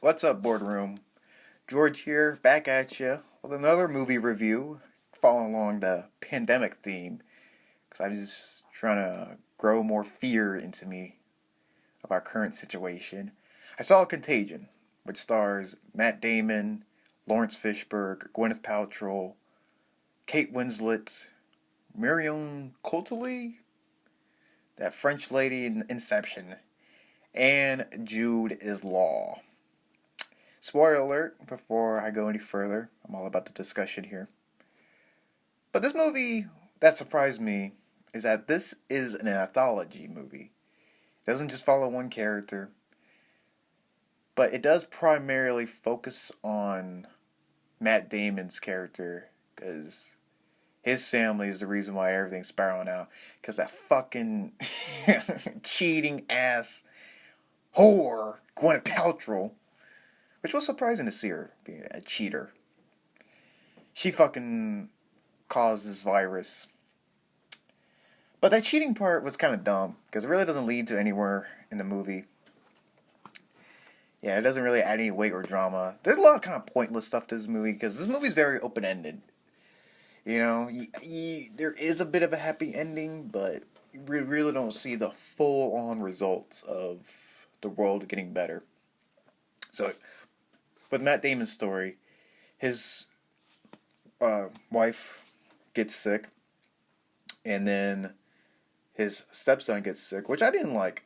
What's up, BoredRoom? George here, back at you with another movie review, following along the pandemic theme, because I'm just trying to grow more fear into me of our current situation. I saw Contagion, which stars Matt Damon, Lawrence Fishburne, Gwyneth Paltrow, Kate Winslet, Marion Cotillard, that French lady in Inception, and Jude is Law. Spoiler alert before I go any further. I'm all about the discussion here. But this movie that surprised me is that this is an anthology movie. It doesn't just follow one character, but it does primarily focus on Matt Damon's character because his family is the reason why everything's spiraling out. Because that fucking cheating ass whore, Gwyneth Paltrow, which was surprising to see her being a cheater. She fucking caused this virus. But that cheating part was kind of dumb because it really doesn't lead to anywhere in the movie. Yeah, it doesn't really add any weight or drama. There's a lot of kind of pointless stuff to this movie because this movie's very open-ended. You know, there is a bit of a happy ending, but we really don't see the full-on results of the world getting better. So, with Matt Damon's story, his wife gets sick, and then his stepson gets sick, which I didn't like.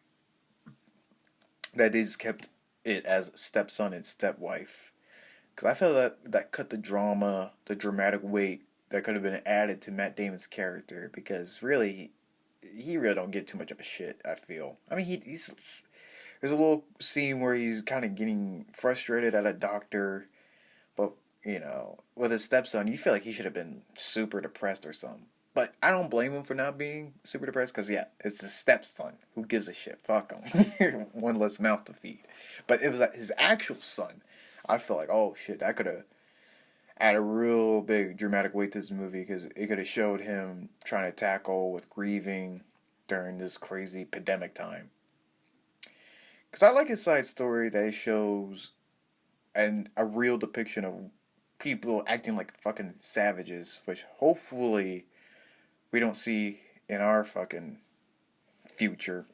That they just kept it as stepson and stepwife, because I feel that cut the drama, the dramatic weight that could have been added to Matt Damon's character. Because really, he really don't give too much of a shit. I feel. I mean, he's there's a little scene where he's kind of getting frustrated at a doctor, but with his stepson, you feel like he should have been super depressed or something. But I don't blame him for not being super depressed because, yeah, it's his stepson. Who gives a shit? Fuck him. One less mouth to feed. But it was his actual son. I feel like, oh shit, that could have added a real big dramatic weight to this movie because it could have showed him trying to tackle with grieving during this crazy pandemic time. Because I like his side story that it shows a real depiction of people acting like fucking savages, which hopefully we don't see in our fucking future.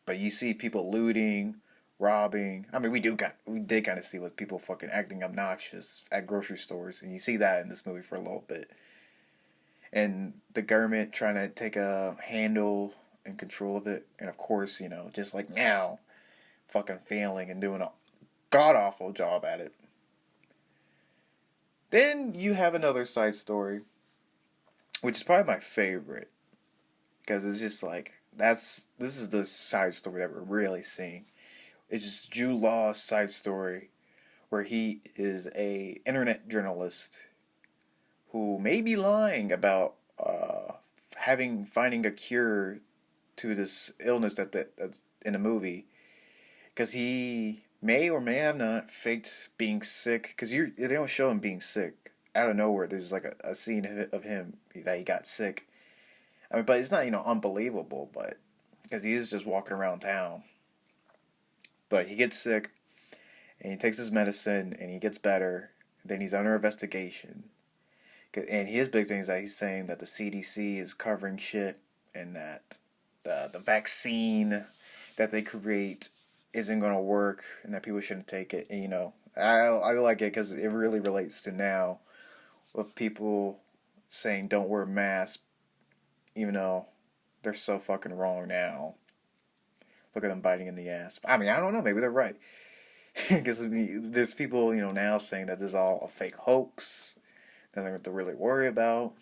But you see people looting, robbing. I mean, we did kind of see with people fucking acting obnoxious at grocery stores, and you see that in this movie for a little bit. And the government trying to take a handle and control of it, and of course, just like now, fucking failing and doing a god awful job at it. Then you have another side story, which is probably my favorite, because it's just like this is the side story that we're really seeing. It's just Jude Law's side story, where he is a internet journalist who may be lying about finding a cure to this illness that's in the movie, because he may or may have not faked being sick, because they don't show him being sick out of nowhere. There's like a scene of him that he got sick. I mean, but it's not unbelievable, but because he is just walking around town. But he gets sick, and he takes his medicine, and he gets better. Then he's under investigation, and his big thing is that he's saying that the CDC is covering shit, and that the vaccine that they create isn't going to work, and that people shouldn't take it. And I like it because it really relates to now, with people saying don't wear masks, even though they're so fucking wrong now. Look at them biting in the ass. I mean, I don't know. Maybe they're right. Because there's people, now saying that this is all a fake hoax. Nothing to really worry about.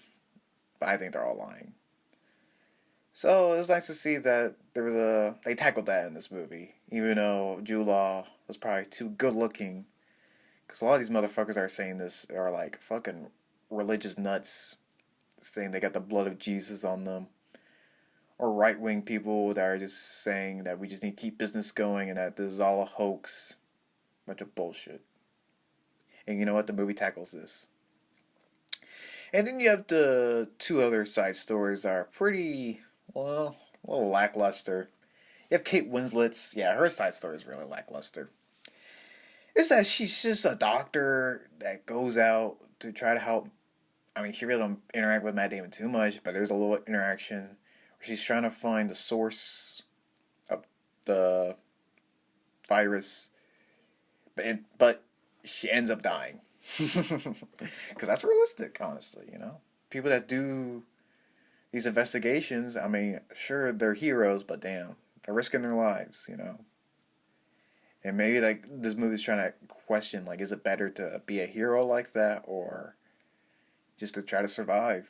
But I think they're all lying. So it was nice to see that they tackled that in this movie. Even though Jude Law was probably too good looking. Because a lot of these motherfuckers are saying this are like fucking religious nuts. Saying they got the blood of Jesus on them. Or right-wing people that are just saying that we just need to keep business going and that this is all a hoax. Bunch of bullshit. And you know what? The movie tackles this. And then you have the two other side stories that are pretty, well, a little lackluster. You have Kate Winslet's, her side story is really lackluster. It's that she's just a doctor that goes out to try to help. I mean, she really don't interact with Matt Damon too much, but there's a little interaction where she's trying to find the source of the virus, but she ends up dying because that's realistic, honestly. People that do these investigations. I mean, sure they're heroes, but damn, they're risking their lives. And maybe like this movie's trying to question like, is it better to be a hero like that or just to try to survive?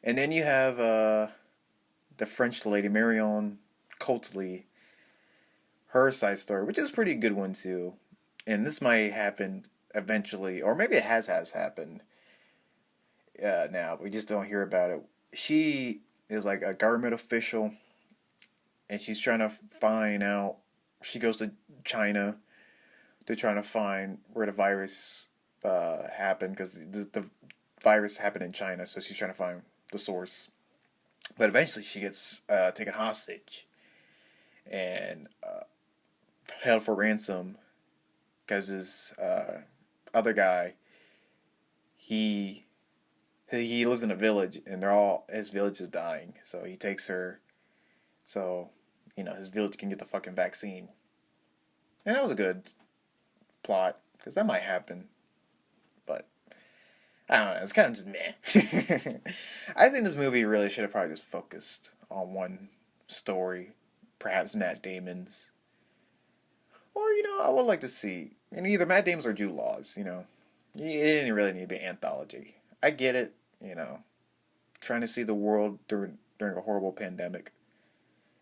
And then you have the French lady Marion Cotillard, her side story, which is a pretty good one too. And this might happen eventually, or maybe it has happened. Now we just don't hear about it. She is like a government official, and she's trying to find out. She goes to China to trying to find where the virus happened, because the virus happened in China, so she's trying to find the source. But eventually, she gets taken hostage and held for ransom because this other guy, he lives in a village, and his village is dying. So he takes her, so his village can get the fucking vaccine. And that was a good plot, because that might happen, but I don't know. It's kind of just meh. I think this movie really should have probably just focused on one story, perhaps Matt Damon's, or I would like to see either Matt Damon's or Jude Law's. It didn't really need to be an anthology. I get it. Trying to see the world during a horrible pandemic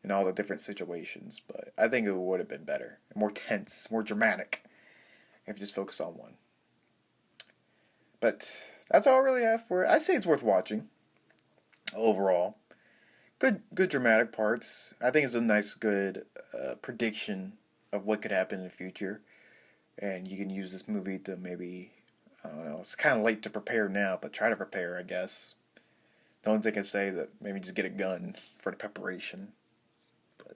and all the different situations, but I think it would have been better, more tense, more dramatic if you just focus on one. But that's all I really have for it. I say it's worth watching. Overall, good dramatic parts. I think it's a nice, good prediction of what could happen in the future, and you can use this movie to maybe, I don't know. It's kind of late to prepare now, but try to prepare, I guess. The only thing I can say is that maybe just get a gun for the preparation. But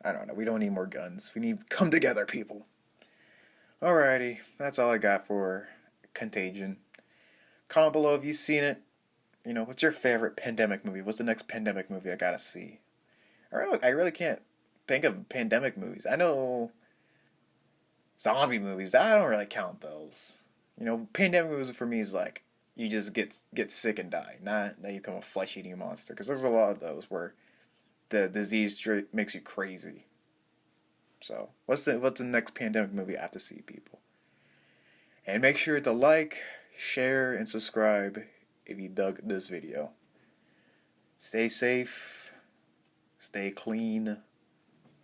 I don't know. We don't need more guns. We need come together, people. Alrighty, that's all I got for Contagion. Comment below if you've seen it. What's your favorite pandemic movie? What's the next pandemic movie I gotta see? I really can't think of pandemic movies. I know zombie movies. I don't really count those. Pandemic movies for me is like you just get sick and die, not that you become a flesh-eating monster. Because there's a lot of those where the disease makes you crazy. So what's the next pandemic movie I have to see, people? And make sure to like, share, and subscribe if you dug this video. Stay safe. Stay clean.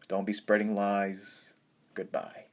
Don't be spreading lies. Goodbye.